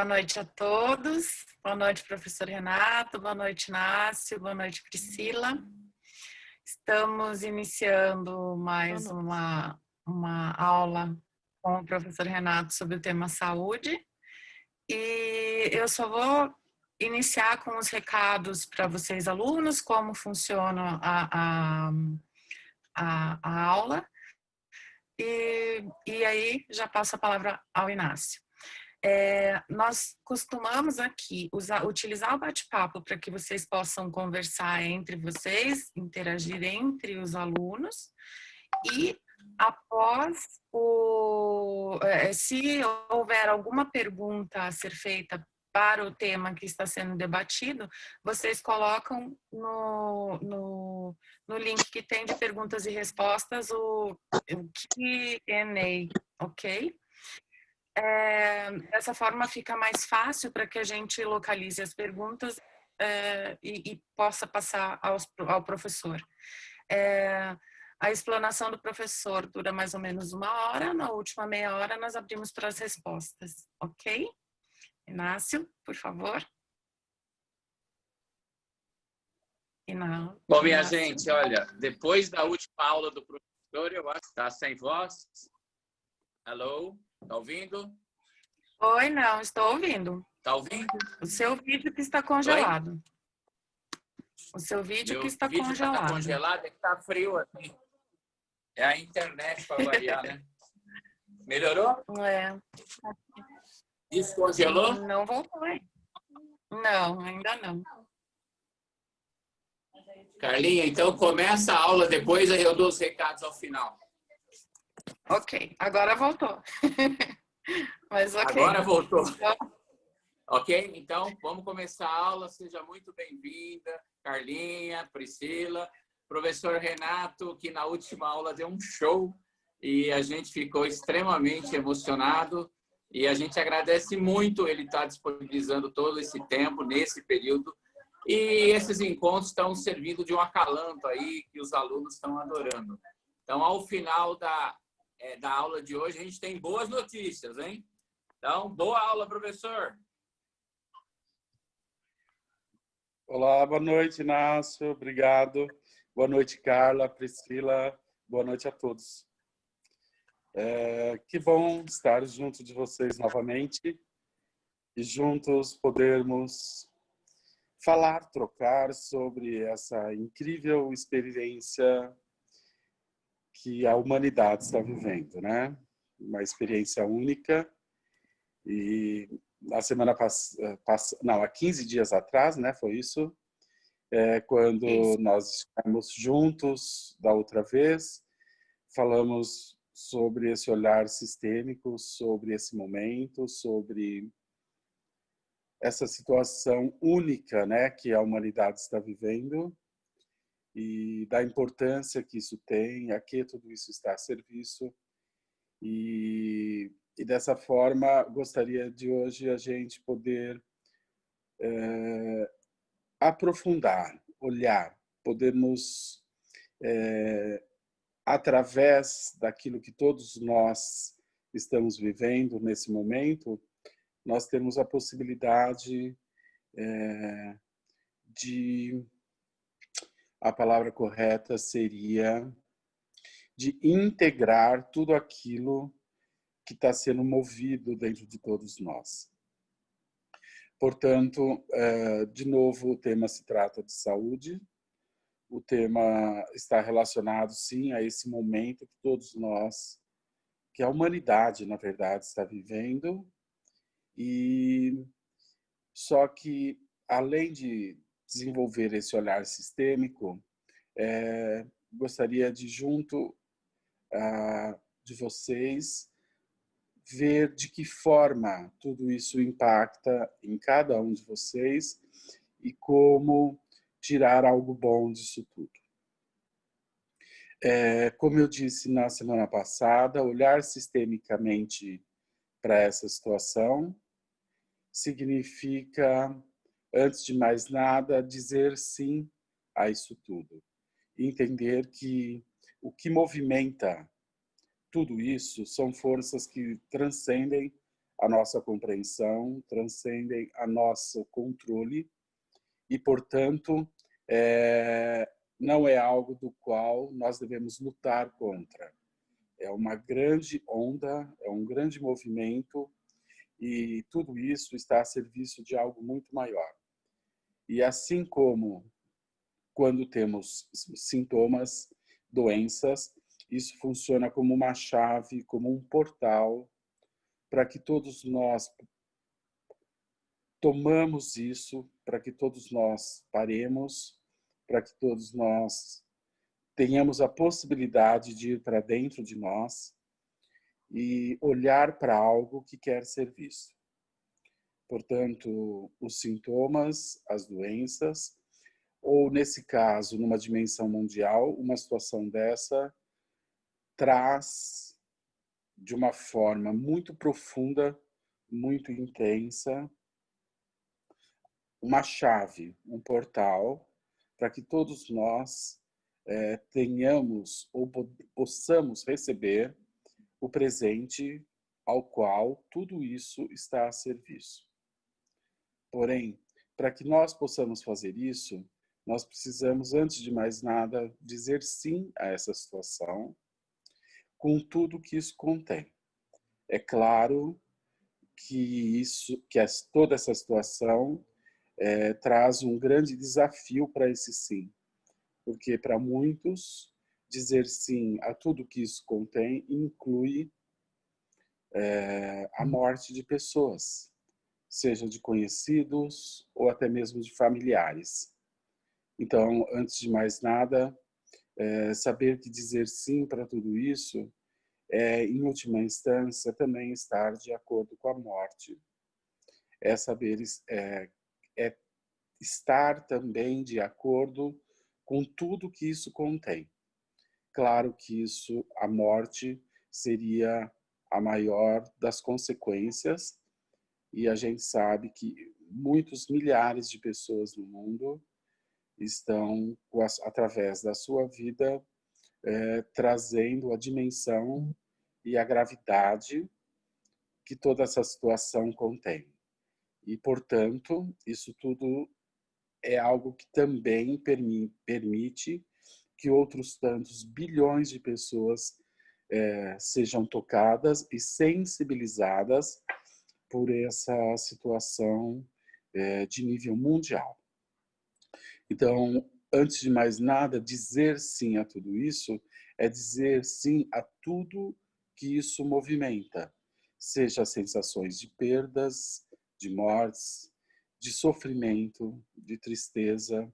Boa noite a todos. Boa noite, professor Renato. Boa noite, Inácio. Boa noite, Priscila. Estamos iniciando mais uma aula com o professor Renato sobre o tema saúde. E eu só vou iniciar com os recados para vocês, alunos, como funciona a aula. E aí já passo a palavra ao Inácio. Nós costumamos aqui utilizar o bate-papo para que vocês possam conversar entre vocês, interagir entre os alunos e após se houver alguma pergunta a ser feita para o tema que está sendo debatido, vocês colocam no link que tem de perguntas e respostas o Q&A, ok? Dessa forma fica mais fácil para que a gente localize as perguntas e possa passar ao professor. A explanação do professor dura mais ou menos 1 hora, na última meia hora nós abrimos para as respostas, ok? Inácio, por favor. Bom, minha gente, olha, depois da última aula do professor, eu acho que está sem voz. Alô? Tá ouvindo? Oi, não, estou ouvindo. Tá ouvindo? O seu vídeo que está congelado. Oi? O seu vídeo que Meu está vídeo congelado. Tá congelado, é que tá frio aqui. É a internet para variar, né? Melhorou? Descongelou? Não voltou, hein? Não, ainda não. Carlinha, então começa a aula depois, aí eu dou os recados ao final. Ok, agora voltou. Mas ok. Agora voltou. Então... Ok? Então, vamos começar a aula. Seja muito bem-vinda, Carlinha, Priscila, professor Renato, que na última aula deu um show e a gente ficou extremamente emocionado e a gente agradece muito ele estar disponibilizando todo esse tempo, nesse período. E esses encontros estão servindo de um acalanto aí que os alunos estão adorando. Então, ao final da aula de hoje, a gente tem boas notícias, hein? Então, boa aula, professor! Olá, boa noite, Inácio, obrigado. Boa noite, Carla, Priscila, boa noite a todos. Que bom estar junto de vocês novamente e juntos podermos falar, trocar sobre essa incrível experiência que a humanidade está vivendo, né? Uma experiência única e na semana passada, há 15 dias atrás, né? Foi isso, quando nós estivemos juntos da outra vez, falamos sobre esse olhar sistêmico, sobre esse momento, sobre essa situação única, né, que a humanidade está vivendo e da importância que isso tem, a que tudo isso está a serviço. E dessa forma, gostaria de hoje a gente poder aprofundar, olhar, podermos, através daquilo que todos nós estamos vivendo nesse momento, nós temos a possibilidade a palavra correta seria de integrar tudo aquilo que está sendo movido dentro de todos nós. Portanto, de novo, o tema se trata de saúde. O tema está relacionado, sim, a esse momento que todos nós, que a humanidade, na verdade, está vivendo. E só que, além de desenvolver esse olhar sistêmico, gostaria de, junto de vocês, ver de que forma tudo isso impacta em cada um de vocês e como tirar algo bom disso tudo. Como eu disse na semana passada, olhar sistemicamente para essa situação significa, antes de mais nada, dizer sim a isso tudo. Entender que o que movimenta tudo isso são forças que transcendem a nossa compreensão, transcendem a nosso controle e, portanto, não é algo do qual nós devemos lutar contra. É uma grande onda, é um grande movimento e tudo isso está a serviço de algo muito maior. E assim como quando temos sintomas, doenças, isso funciona como uma chave, como um portal para que todos nós tomamos isso, para que todos nós paremos, para que todos nós tenhamos a possibilidade de ir para dentro de nós e olhar para algo que quer ser visto. Portanto, os sintomas, as doenças, ou nesse caso, numa dimensão mundial, uma situação dessa traz de uma forma muito profunda, muito intensa, uma chave, um portal, para que todos nós tenhamos ou possamos receber o presente ao qual tudo isso está a serviço. Porém, para que nós possamos fazer isso, nós precisamos, antes de mais nada, dizer sim a essa situação, com tudo que isso contém. É claro que toda essa situação traz um grande desafio para esse sim, porque para muitos dizer sim a tudo que isso contém inclui a morte de pessoas, seja de conhecidos ou até mesmo de familiares. Então, antes de mais nada, saber que dizer sim para tudo isso em última instância, também estar de acordo com a morte. É saber estar também de acordo com tudo que isso contém. Claro que a morte seria a maior das consequências, e a gente sabe que muitos milhares de pessoas no mundo estão, através da sua vida, trazendo a dimensão e a gravidade que toda essa situação contém. E, portanto, isso tudo é algo que também permite que outros tantos bilhões de pessoas sejam tocadas e sensibilizadas por essa situação de nível mundial. Então, antes de mais nada, dizer sim a tudo isso é dizer sim a tudo que isso movimenta, seja sensações de perdas, de mortes, de sofrimento, de tristeza,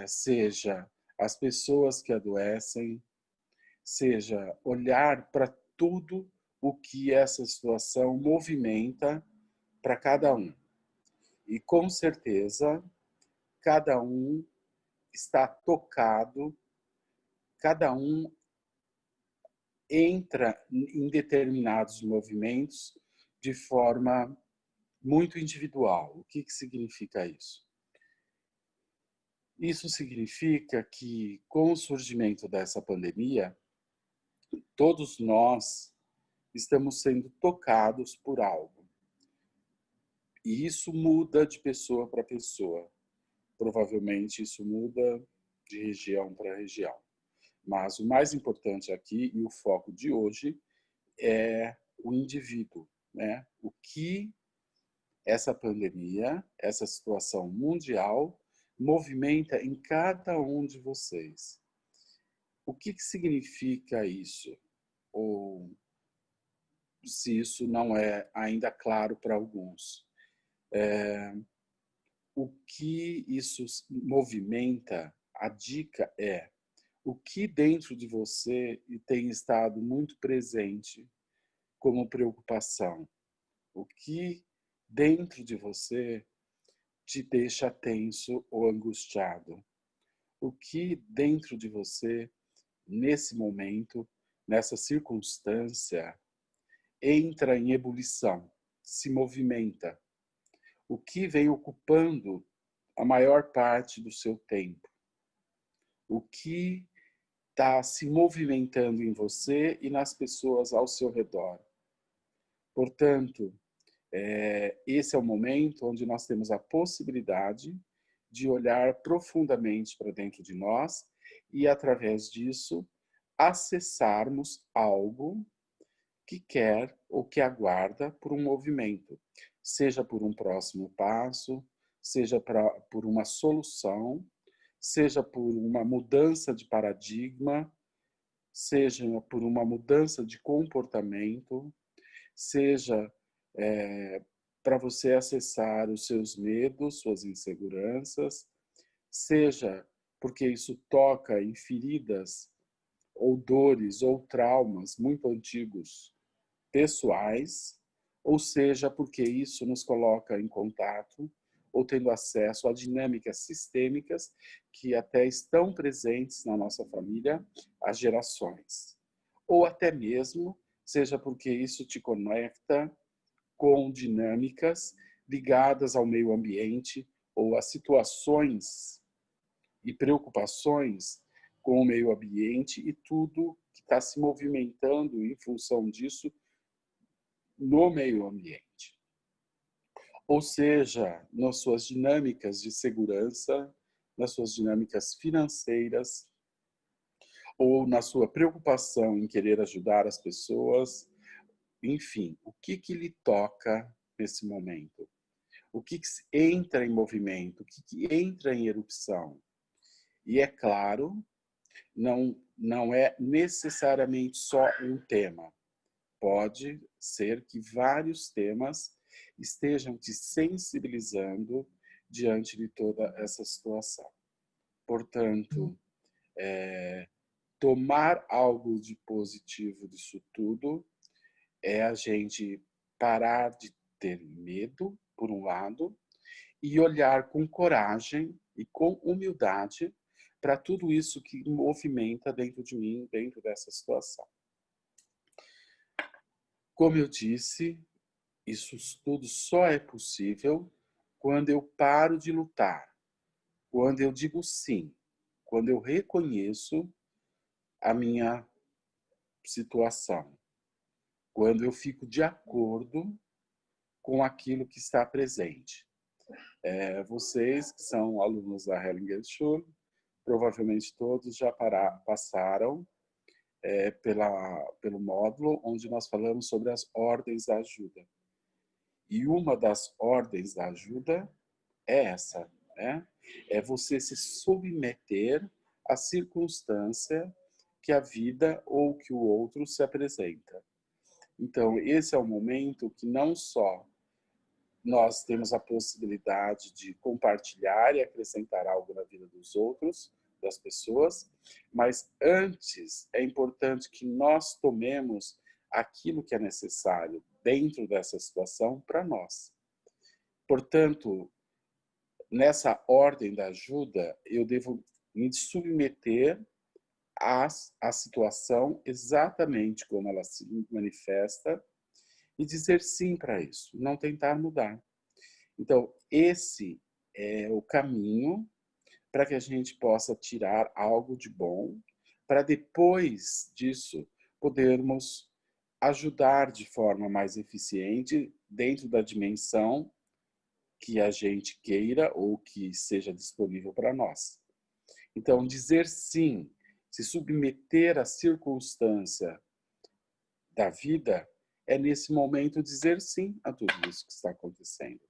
seja as pessoas que adoecem, seja olhar para tudo o que essa situação movimenta para cada um. E com certeza, cada um está tocado, cada um entra em determinados movimentos de forma muito individual. O que significa isso? Isso significa que, com o surgimento dessa pandemia, todos nós estamos sendo tocados por algo. E isso muda de pessoa para pessoa. Provavelmente isso muda de região para região. Mas o mais importante aqui, e o foco de hoje, é o indivíduo, né? O que essa pandemia, essa situação mundial, movimenta em cada um de vocês. O que significa isso? Ou se isso não é ainda claro para alguns. O que isso movimenta, a dica é o que dentro de você tem estado muito presente como preocupação. O que dentro de você te deixa tenso ou angustiado. O que dentro de você, nesse momento, nessa circunstância, entra em ebulição, se movimenta. O que vem ocupando a maior parte do seu tempo. O que está se movimentando em você e nas pessoas ao seu redor. Portanto, esse é o momento onde nós temos a possibilidade de olhar profundamente para dentro de nós e, através disso, acessarmos algo que quer ou que aguarda por um movimento, seja por um próximo passo, seja por uma solução, seja por uma mudança de paradigma, seja por uma mudança de comportamento, seja para você acessar os seus medos, suas inseguranças, seja porque isso toca em feridas ou dores ou traumas muito antigos pessoais, ou seja porque isso nos coloca em contato ou tendo acesso a dinâmicas sistêmicas que até estão presentes na nossa família há gerações. Ou até mesmo seja porque isso te conecta com dinâmicas ligadas ao meio ambiente ou a situações e preocupações com o meio ambiente e tudo que está se movimentando em função disso no meio ambiente. Ou seja, nas suas dinâmicas de segurança, nas suas dinâmicas financeiras, ou na sua preocupação em querer ajudar as pessoas, enfim, o que lhe toca nesse momento? O que entra em movimento? O que entra em erupção? E é claro, não é necessariamente só um tema. Pode ser que vários temas estejam te sensibilizando diante de toda essa situação. Portanto, tomar algo de positivo disso tudo é a gente parar de ter medo, por um lado, e olhar com coragem e com humildade para tudo isso que movimenta dentro de mim, dentro dessa situação. Como eu disse, isso tudo só é possível quando eu paro de lutar, quando eu digo sim, quando eu reconheço a minha situação, quando eu fico de acordo com aquilo que está presente. Vocês que são alunos da Hellinger Schule, provavelmente todos já passaram pelo módulo onde nós falamos sobre as ordens da ajuda. E uma das ordens da ajuda é essa, né? É você se submeter à circunstância que a vida ou que o outro se apresenta. Então, esse é o momento que não só nós temos a possibilidade de compartilhar e acrescentar algo na vida dos outros, das pessoas, mas antes é importante que nós tomemos aquilo que é necessário dentro dessa situação para nós. Portanto, nessa ordem da ajuda, eu devo me submeter à situação exatamente como ela se manifesta e dizer sim para isso, não tentar mudar. Então, esse é o caminho para que a gente possa tirar algo de bom, para depois disso podermos ajudar de forma mais eficiente dentro da dimensão que a gente queira ou que seja disponível para nós. Então, dizer sim, se submeter à circunstância da vida, é nesse momento dizer sim a tudo isso que está acontecendo.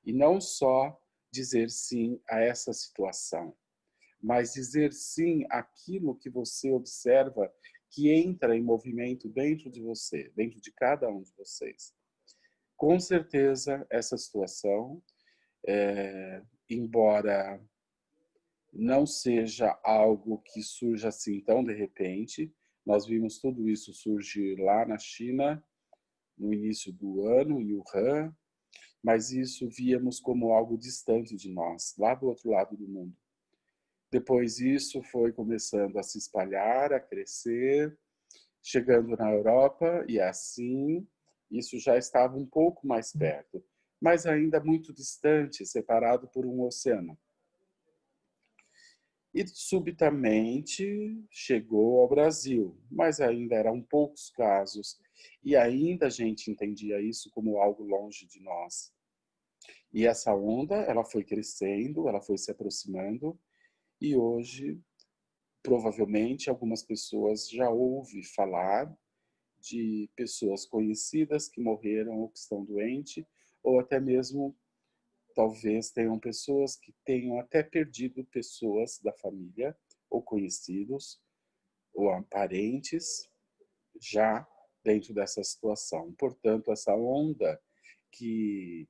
E não só dizer sim a essa situação, mas dizer sim àquilo que você observa que entra em movimento dentro de você, dentro de cada um de vocês. Com certeza, essa situação, embora não seja algo que surja assim tão de repente, nós vimos tudo isso surgir lá na China, no início do ano, em Wuhan, mas isso víamos como algo distante de nós, lá do outro lado do mundo. Depois isso foi começando a se espalhar, a crescer, chegando na Europa, e assim isso já estava um pouco mais perto, mas ainda muito distante, separado por um oceano. E subitamente chegou ao Brasil, mas ainda eram poucos casos e ainda a gente entendia isso como algo longe de nós. E essa onda, ela foi crescendo, ela foi se aproximando, e hoje, provavelmente, algumas pessoas já ouvem falar de pessoas conhecidas que morreram ou que estão doentes, ou até mesmo, talvez, tenham pessoas que tenham até perdido pessoas da família, ou conhecidos, ou parentes, já dentro dessa situação. Portanto, essa onda que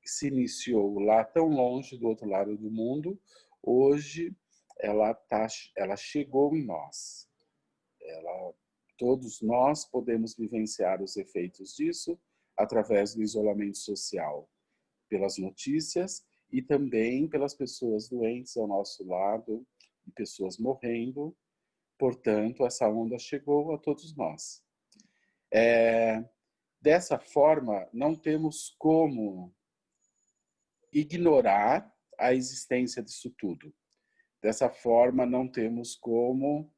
se iniciou lá tão longe do outro lado do mundo, hoje ela chegou em nós. Todos nós podemos vivenciar os efeitos disso através do isolamento social, pelas notícias e também pelas pessoas doentes ao nosso lado e pessoas morrendo. Portanto, essa onda chegou a todos nós. Dessa forma, não temos como ignorar a existência disso tudo. Dessa forma, não temos como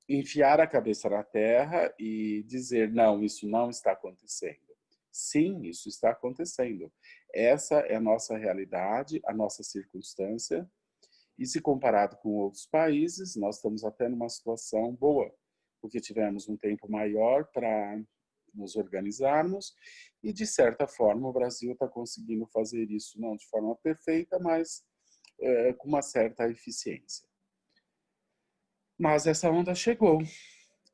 enfiar a cabeça na terra e dizer, não, isso não está acontecendo. Sim, isso está acontecendo. Essa é a nossa realidade, a nossa circunstância. E se comparado com outros países, nós estamos até numa situação boa, porque tivemos um tempo maior para nos organizarmos e, de certa forma, o Brasil está conseguindo fazer isso, não de forma perfeita, mas com uma certa eficiência. Mas essa onda chegou,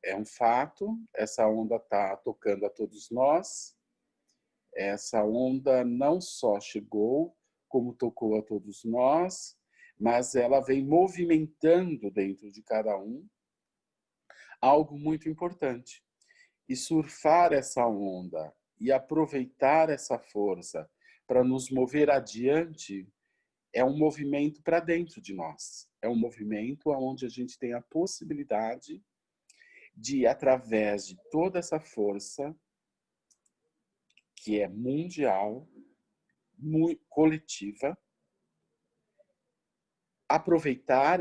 é um fato, essa onda está tocando a todos nós, essa onda não só chegou, como tocou a todos nós, mas ela vem movimentando dentro de cada um algo muito importante. E surfar essa onda e aproveitar essa força para nos mover adiante é um movimento para dentro de nós. É um movimento onde a gente tem a possibilidade de, através de toda essa força, que é mundial, muito coletiva, aproveitar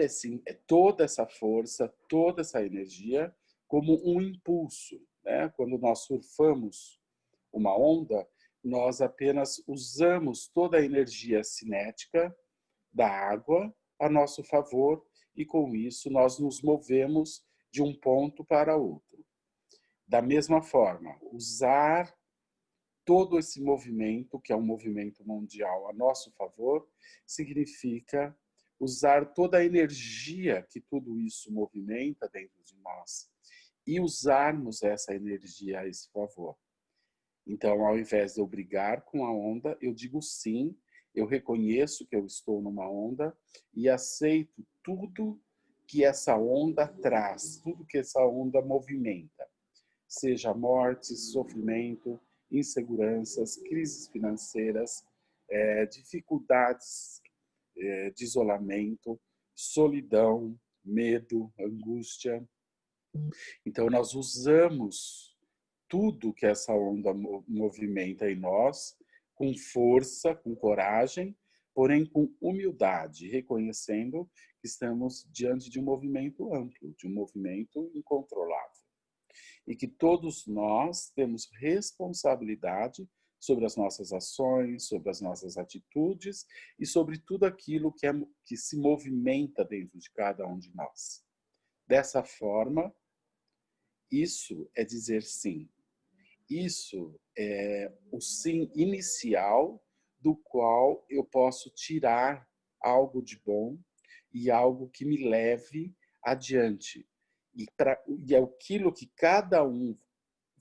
toda essa força, toda essa energia como um impulso, né? Quando nós surfamos uma onda, nós apenas usamos toda a energia cinética da água a nosso favor e com isso nós nos movemos de um ponto para outro. Da mesma forma, usar todo esse movimento, que é um movimento mundial a nosso favor, significa usar toda a energia que tudo isso movimenta dentro de nós e usarmos essa energia a esse favor. Então, ao invés de eu brigar com a onda, eu digo sim, eu reconheço que eu estou numa onda e aceito tudo que essa onda traz, tudo que essa onda movimenta, seja morte, sofrimento, inseguranças, crises financeiras, dificuldades de isolamento, solidão, medo, angústia. Então, nós usamos tudo que essa onda movimenta em nós, com força, com coragem, porém com humildade, reconhecendo que estamos diante de um movimento amplo, de um movimento incontrolável. E que todos nós temos responsabilidade sobre as nossas ações, sobre as nossas atitudes e sobre tudo aquilo que se movimenta dentro de cada um de nós. Dessa forma, isso é dizer sim. Isso é o sim inicial do qual eu posso tirar algo de bom e algo que me leve adiante. E é aquilo que cada um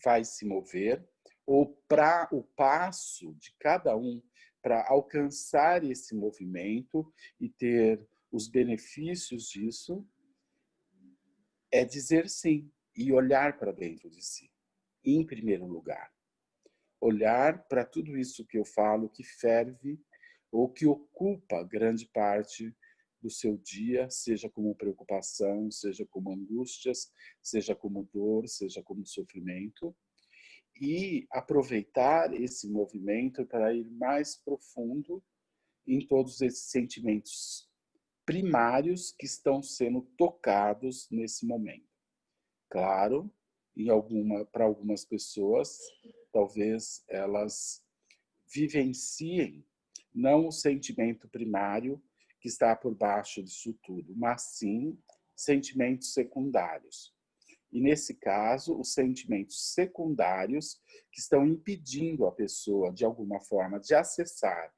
vai se mover, ou para o passo de cada um para alcançar esse movimento e ter os benefícios disso, é dizer sim e olhar para dentro de si, em primeiro lugar. Olhar para tudo isso que eu falo, que ferve ou que ocupa grande parte do seu dia, seja como preocupação, seja como angústias, seja como dor, seja como sofrimento, e aproveitar esse movimento para ir mais profundo em todos esses sentimentos primários que estão sendo tocados nesse momento. Claro, para algumas pessoas, talvez elas vivenciem não o sentimento primário que está por baixo disso tudo, mas sim sentimentos secundários. E, nesse caso, os sentimentos secundários que estão impedindo a pessoa, de alguma forma, de acessar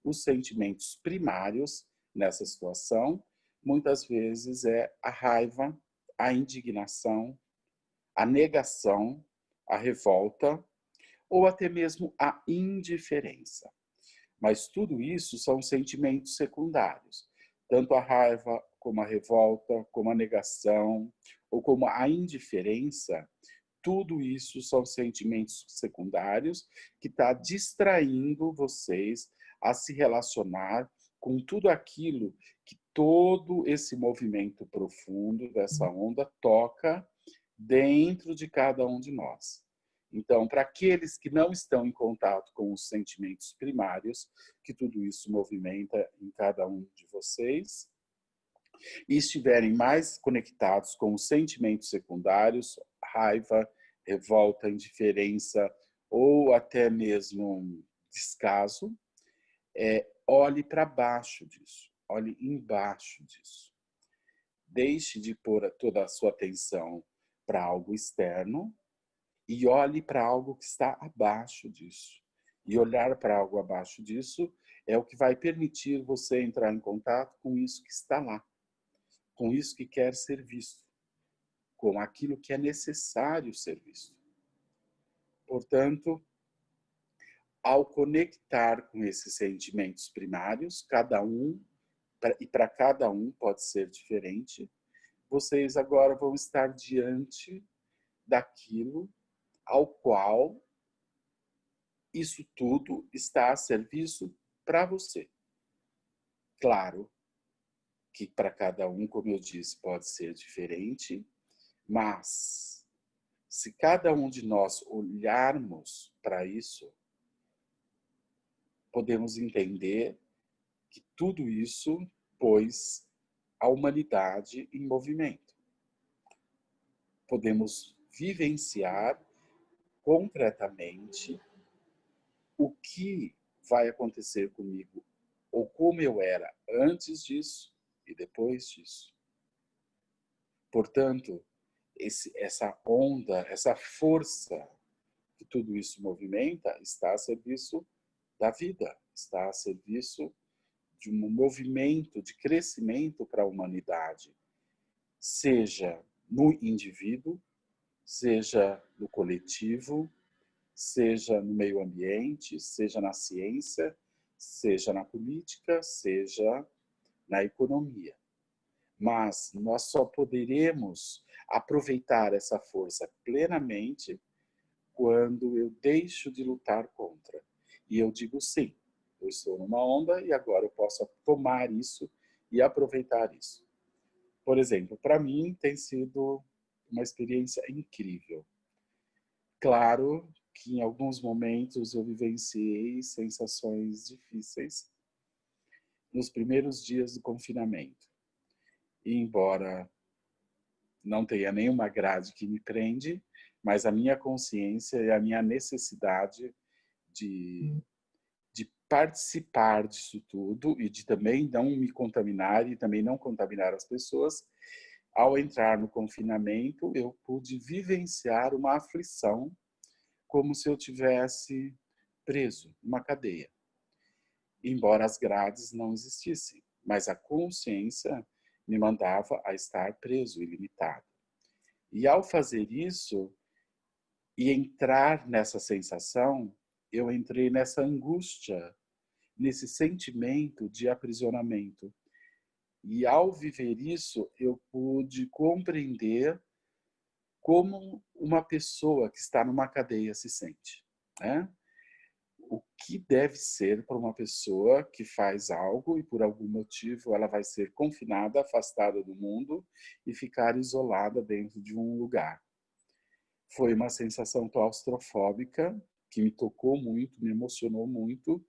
os sentimentos primários nessa situação, muitas vezes é a raiva, a indignação, a negação, a revolta ou até mesmo a indiferença. Mas tudo isso são sentimentos secundários. Tanto a raiva, como a revolta, como a negação, ou como a indiferença, tudo isso são sentimentos secundários que está distraindo vocês a se relacionar com tudo aquilo que todo esse movimento profundo dessa onda toca dentro de cada um de nós. Então, para aqueles que não estão em contato com os sentimentos primários, que tudo isso movimenta em cada um de vocês, e estiverem mais conectados com os sentimentos secundários, raiva, revolta, indiferença ou até mesmo descaso, olhe para baixo disso, olhe embaixo disso. Deixe de pôr toda a sua atenção para algo externo e olhe para algo que está abaixo disso. E olhar para algo abaixo disso é o que vai permitir você entrar em contato com isso que está lá, com isso que quer ser visto, com aquilo que é necessário ser visto. Portanto, ao conectar com esses sentimentos primários, cada um, e para cada um pode ser diferente, vocês agora vão estar diante daquilo ao qual isso tudo está a serviço para você. Claro que para cada um, como eu disse, pode ser diferente, mas se cada um de nós olharmos para isso, podemos entender que tudo isso pôs a humanidade em movimento. Podemos vivenciar concretamente o que vai acontecer comigo ou como eu era antes disso e depois disso. Portanto, essa onda, essa força que tudo isso movimenta está a serviço da vida, está a serviço de um movimento de crescimento para a humanidade, seja no indivíduo, seja no coletivo, seja no meio ambiente, seja na ciência, seja na política, seja na economia. Mas nós só poderemos aproveitar essa força plenamente quando eu deixo de lutar contra. E eu digo sim, eu estou numa onda e agora eu posso tomar isso e aproveitar isso. Por exemplo, para mim tem sido uma experiência incrível. Claro que em alguns momentos eu vivenciei sensações difíceis nos primeiros dias do confinamento. E embora não tenha nenhuma grade que me prende, mas a minha consciência e a minha necessidade de participar disso tudo e de também não me contaminar e também não contaminar as pessoas, ao entrar no confinamento, eu pude vivenciar uma aflição como se eu tivesse preso numa cadeia. Embora as grades não existissem, mas a consciência me mandava a estar preso e limitado. E ao fazer isso e entrar nessa sensação, eu entrei nessa angústia, nesse sentimento de aprisionamento. E ao viver isso, eu pude compreender como uma pessoa que está numa cadeia se sente, né? O que deve ser para uma pessoa que faz algo e por algum motivo ela vai ser confinada, afastada do mundo e ficar isolada dentro de um lugar. Foi uma sensação claustrofóbica que me tocou muito, me emocionou muito.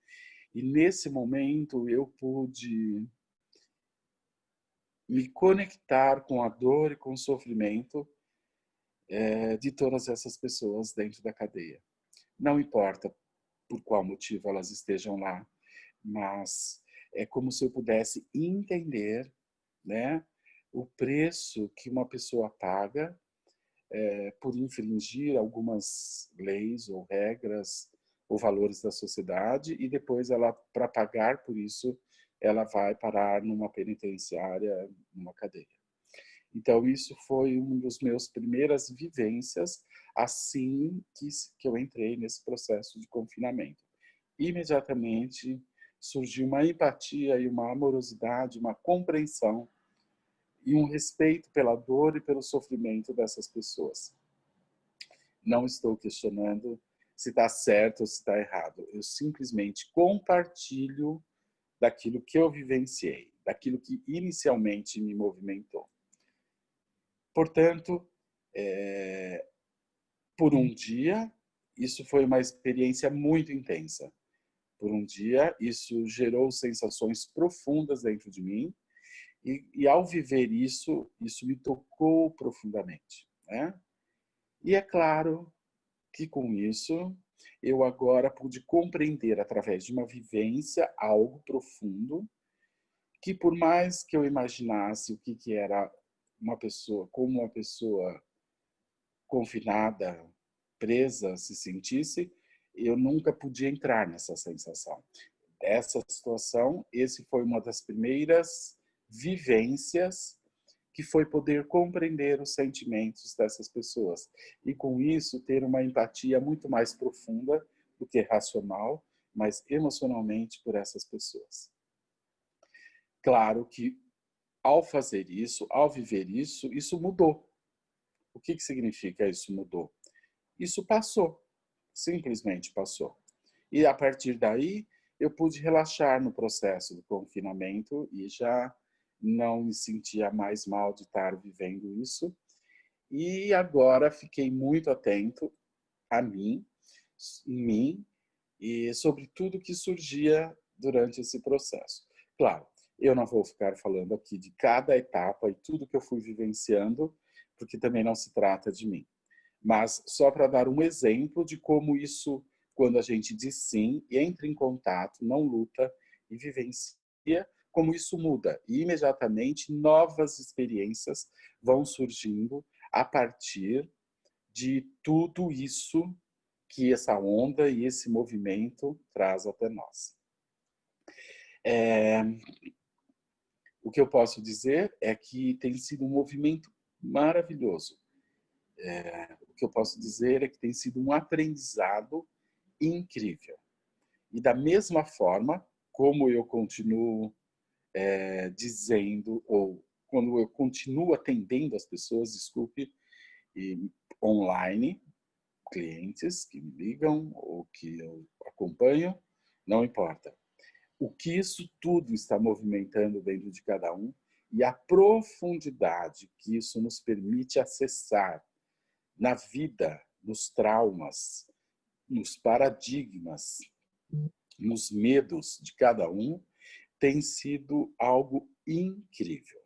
E nesse momento eu pude me conectar com a dor e com o sofrimento de todas essas pessoas dentro da cadeia. Não importa por qual motivo elas estejam lá, mas é como se eu pudesse entender, né, o preço que uma pessoa paga por infringir algumas leis ou regras ou valores da sociedade, e depois ela, para pagar por isso, ela vai parar numa penitenciária, numa cadeia. Então isso foi uma das minhas primeiras vivências assim que eu entrei nesse processo de confinamento. Imediatamente surgiu uma empatia e uma amorosidade, uma compreensão e um respeito pela dor e pelo sofrimento dessas pessoas. Não estou questionando se está certo ou se está errado. Eu simplesmente compartilho daquilo que eu vivenciei, daquilo que inicialmente me movimentou. Portanto, por um dia, isso foi uma experiência muito intensa. Por um dia, isso gerou sensações profundas dentro de mim e ao viver isso me tocou profundamente, né? E é claro que com isso eu agora pude compreender através de uma vivência algo profundo que por mais que eu imaginasse o que era uma pessoa, como uma pessoa confinada, presa se sentisse, eu nunca podia entrar nessa sensação. Essa situação, esse foi uma das primeiras vivências que foi poder compreender os sentimentos dessas pessoas e com isso ter uma empatia muito mais profunda do que racional, mas emocionalmente por essas pessoas. Claro que ao fazer isso, ao viver isso, isso mudou. O que significa isso mudou? Isso passou, simplesmente passou. E a partir daí, eu pude relaxar no processo do confinamento e já não me sentia mais mal de estar vivendo isso. E agora fiquei muito atento a mim, em mim e sobre tudo que surgia durante esse processo. Claro, eu não vou ficar falando aqui de cada etapa e tudo que eu fui vivenciando, porque também não se trata de mim. Mas só para dar um exemplo de como isso, quando a gente diz sim e entra em contato, não luta e vivencia, como isso muda. E imediatamente novas experiências vão surgindo a partir de tudo isso que essa onda e esse movimento traz até nós. O que eu posso dizer é que tem sido um movimento maravilhoso. O que eu posso dizer é que tem sido um aprendizado incrível. E da mesma forma, como eu continuo dizendo, ou quando eu continuo atendendo as pessoas, desculpe, online, clientes que me ligam ou que eu acompanho, não importa. O que isso tudo está movimentando dentro de cada um e a profundidade que isso nos permite acessar na vida, nos traumas, nos paradigmas, nos medos de cada um, tem sido algo incrível.